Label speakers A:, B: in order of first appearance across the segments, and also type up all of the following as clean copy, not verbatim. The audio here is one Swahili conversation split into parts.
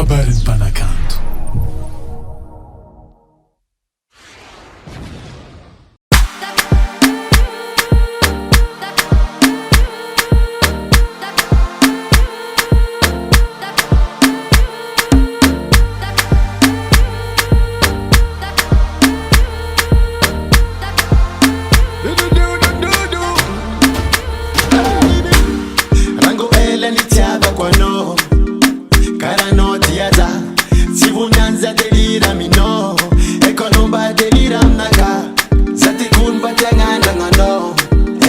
A: KABARON'NY MPANAKANTO.
B: Kwano Karano tiaza Sivunanza delira mino Ekonomba delira mnaka Zati kunba tianganda ngano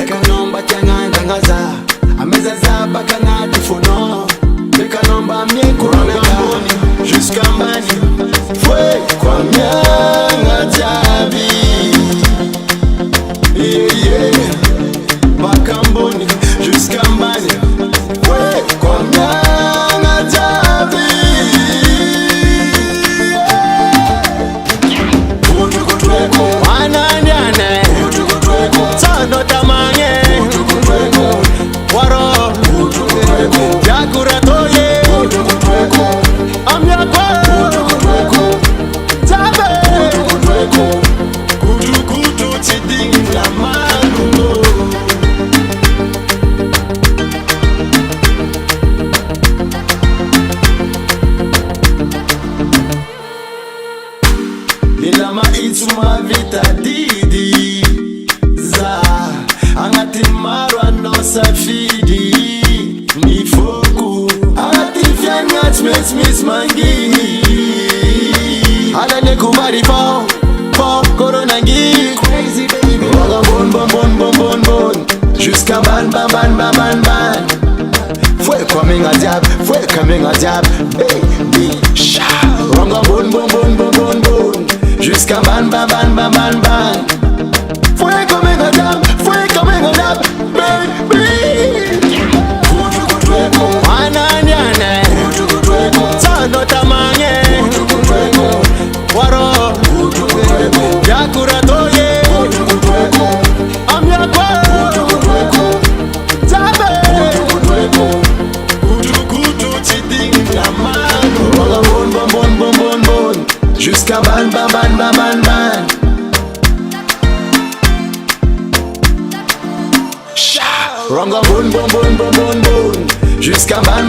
B: Ekonomba tianganda ngaza Ameza zaba kanga tifono Bekanomba mie kurona kamboni Jusqu'à mbani Fwe kwa mianga jabi Yeah yeah Bakamboni Jusqu'à mbani Lilama ituma vita didi za angati marwa no safidi ni foku angati fianga miss mangi ala ne kumari po corona ngi crazy baby bon jusqu'à ban fue coming a jab baby sha ronga bon jusqu'à ban fue coming a jab baby kotrokotroeko ananyane tano tamanye waro yakura toye amyakwa tabe kutu chiding la mano bon jusqu'à ban Ronga bon jusqu'à ban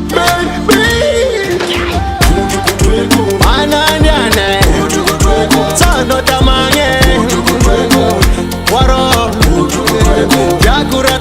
B: baby kotrokotroeko ananyane tano tamanye waro yakura